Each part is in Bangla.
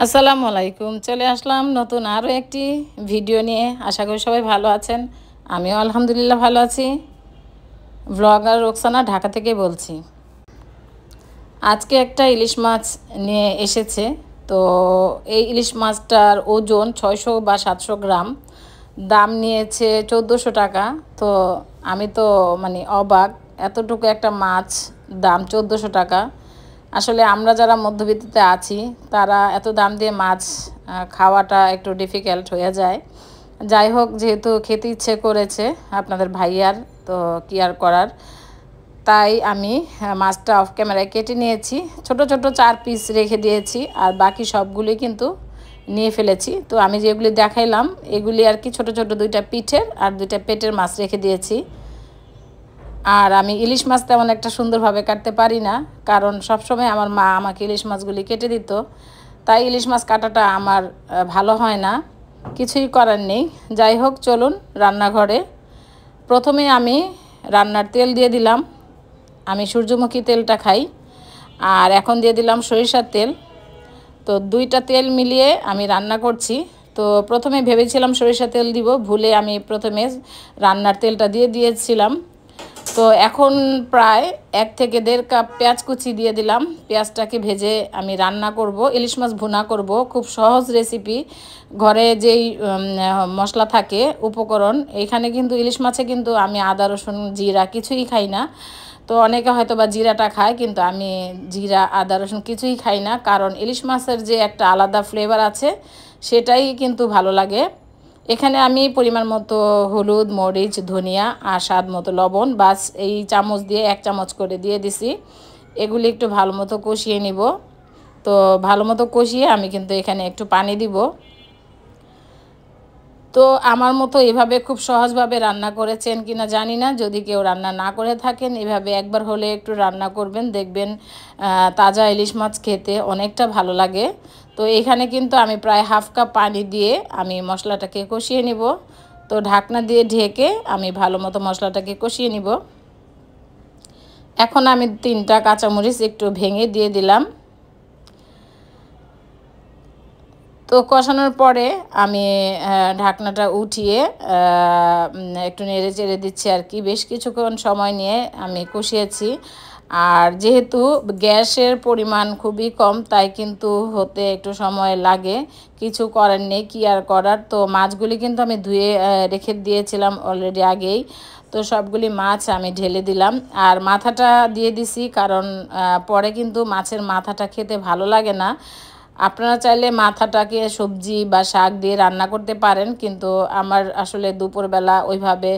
আসসালামু আলাইকুম। চলে আসলাম নতুন আরও একটি ভিডিও নিয়ে। আশা করি সবাই ভালো আছেন। আমিও আলহামদুলিল্লাহ ভালো আছি। ব্লগার রোকসানা ঢাকা থেকে বলছি। আজকে একটা ইলিশ মাছ নিয়ে এসেছে। তো এই ইলিশ মাছটার ওজন 600 বা 700 গ্রাম, দাম নিয়েছে 1400 টাকা। তো আমি তো অবাক, এতটুকু একটা মাছ দাম 1400 টাকা। আসলে আমরা যারা মধ্যবিত্ততে আছি তারা এত দাম দিয়ে মাছ খাওয়াটা একটু ডিফিকাল্ট হয়ে যায়। যাই হোক, যেহেতু খেতে ইচ্ছে করেছে আপনাদের ভাইয়ার, তো কি আর করার। তাই আমি মাছটা অফ ক্যামেরায় কেটে নিয়েছি, ছোট ছোট 4 পিস রেখে দিয়েছি, আর বাকি সবগুলি কিন্তু নিয়ে ফেলেছি। তো আমি যেগুলি দেখাইলাম এগুলি আর কি ছোট ছোট 2টা পিঠের আর 2টা পেটের মাছ রেখে দিয়েছি। আর আমি ইলিশ মাছ তেমন একটা সুন্দরভাবে কাটতে পারি না, কারণ সবসময় আমার মা আমাকে ইলিশ মাছগুলি কেটে দিত। তাই ইলিশ মাছ কাটাটা আমার ভালো হয় না, কিছুই করার নেই। যাই হোক, চলুন রান্নাঘরে। প্রথমে আমি রান্নার তেল দিয়ে দিলাম। আমি সূর্যমুখী তেলটা খাই। আর এখন দিয়ে দিলাম সরিষার তেল। তো 2টা তেল মিলিয়ে আমি রান্না করছি। তো প্রথমে ভেবেছিলাম সরিষার তেল দিব, ভুলে আমি প্রথমে রান্নার তেলটা দিয়ে দিয়েছিলাম। তো এখন প্রায় 1 থেকে 1.5 কাপ পেঁয়াজ কুচি দিয়ে দিলাম। পেঁয়াজটাকে ভেজে আমি রান্না করব, ইলিশ মাছ ভুনা করব। খুব সহজ রেসিপি, ঘরে যেই মশলা থাকে উপকরণ। এখানে কিন্তু ইলিশ মাছে কিন্তু আমি আদা রসুন জিরা কিছুই খাই না। তো অনেকে হয়তো বা জিরাটা খায়, কিন্তু আমি জিরা আদা রসুন কিছুই খাই না, কারণ ইলিশ মাছের যে একটা আলাদা ফ্লেভার আছে সেটাই কিন্তু ভালো লাগে। এখানে আমি পরিমাণ মতো হলুদ, মরিচ, ধনিয়া আর স্বাদ মতো লবণ, বাস এই চামচ দিয়ে 1 চামচ করে দিয়ে দিছি। এগুলি একটু ভালো মতো কষিয়ে নিব। তো ভালো মতো কষিয়ে আমি কিন্তু এখানে একটু পানি দিব। তো আমার মতো এভাবে খুব সহজভাবে রান্না করেছেন কিনা জানি না। যদি কেউ রান্না না করে থাকেন, এভাবে একবার হলে একটু রান্না করবেন, দেখবেন তাজা ইলিশ মাছ খেতে অনেকটা ভালো লাগে। তো এখানে কিন্তু আমি প্রায় 1/2 কাপ পানি দিয়ে আমি মশলাটাকে কষিয়ে নিব। তো ঢাকনা দিয়ে ঢেকে আমি ভালো মতো মশলাটাকে কষিয়ে নিব। এখন আমি 3টা কাঁচামরিচ একটু ভেঙে দিয়ে দিলাম। তো কষানোর পরে আমি ঢাকনাটা উঠিয়ে একটু নেড়ে চেড়ে দিচ্ছি আর কি। বেশ কিছুক্ষণ সময় নিয়ে আমি কষিয়েছি। আর যেহেতু গ্যাসের পরিমাণ খুবই কম, তাই কিন্তু হতে একটু সময় লাগে। কিছু করার নেই, কি আর করার। তো মাছগুলি কিন্তু আমি ধুয়ে রেখে দিয়েছিলাম অলরেডি আগেই। তো সবগুলি মাছ আমি ঢেলে দিলাম, আর মাথাটা দিয়ে দিছি, কারণ পরে কিন্তু মাছের মাথাটা খেতে ভালো লাগে না। আপনারা চাইলে মাথাটাকে সবজি বা শাক দিয়ে রান্না করতে পারেন, কিন্তু আমার আসলে দুপুরবেলা ওইভাবে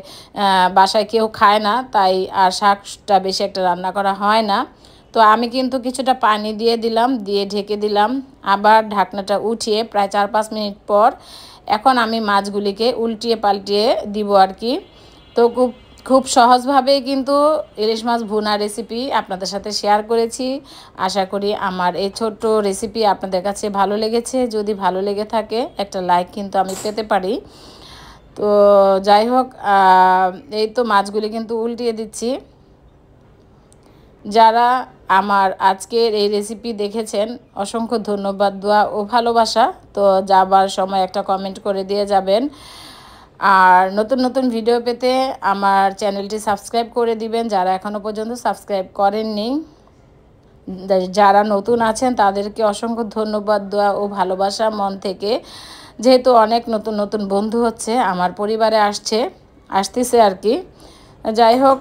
বাসায় কেউ খায় না, তাই আর শাকটা বেশি একটা রান্না করা হয় না। তো আমি কিন্তু কিছুটা পানি দিয়ে দিলাম, দিয়ে ঢেকে দিলাম। আবার ঢাকনাটা উঠিয়ে প্রায় 4-5 মিনিট পর এখন আমি মাছগুলিকে উল্টিয়ে পাল্টিয়ে দিব আর কি। তো খুব সহজভাবেই কিন্তু ইলিশ মাছ ভুনা রেসিপি আপনাদের সাথে শেয়ার করেছি। আশা করি আমার এই ছোট্ট রেসিপি আপনাদের কাছে ভালো লেগেছে। যদি ভালো লেগে থাকে একটা লাইক কিন্তু আমি পেতে পারি। তো যাই হোক, এই তো মাছগুলি কিন্তু উল্টিয়ে দিচ্ছি। যারা আমার আজকের এই রেসিপি দেখেছেন অসংখ্য ধন্যবাদ, দোয়া ও ভালোবাসা। তো যাবার সময় একটা কমেন্ট করে দিয়ে যাবেন। আর নতুন নতুন ভিডিও পেতে আমার চ্যানেলটি সাবস্ক্রাইব করে দিবেন যারা এখনও পর্যন্ত সাবস্ক্রাইব করেননি। যারা নতুন আছেন তাদেরকে অসংখ্য ধন্যবাদ, দোয়া ও ভালোবাসা মন থেকে। যেহেতু অনেক নতুন নতুন বন্ধু হচ্ছে আমার পরিবারে আসতেছে আর কি। যাই হোক,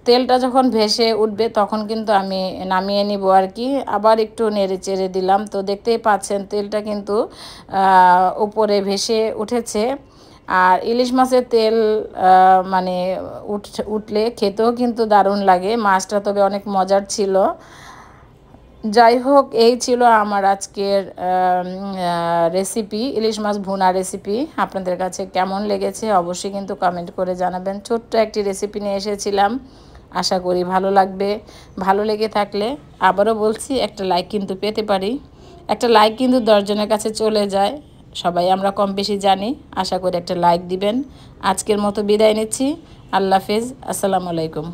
তেলটা যখন ভেসে উঠবে তখন কিন্তু আমি নামিয়ে নিব আর কি। আবার একটু নেড়ে চেড়ে দিলাম। তো দেখতেই পাচ্ছেন তেলটা কিন্তু উপরে ভেসে উঠেছে। আর ইলিশ মাছের তেল উঠলে খেতেও কিন্তু দারুণ লাগে। মাছটা তবে অনেক মজার ছিল। যাই হোক, এই ছিল আমার আজকের রেসিপি, ইলিশ মাছ ভুনা রেসিপি। আপনাদের কাছে কেমন লেগেছে অবশ্যই কিন্তু কমেন্ট করে জানাবেন। ছোট্ট একটি রেসিপি নিয়ে এসেছিলাম, আশা করি ভালো লাগবে। ভালো লেগে থাকলে আবারও বলছি একটা লাইক কিন্তু পেতে পারি। একটা লাইক কিন্তু 10 জনের কাছে চলে যায়, সবাই আমরা কম বেশি জানি। আশা করি একটা লাইক দিবেন। আজকের মতো বিদায় নিচ্ছি। আল্লাহ হাফেজ, আসসালামু আলাইকুম।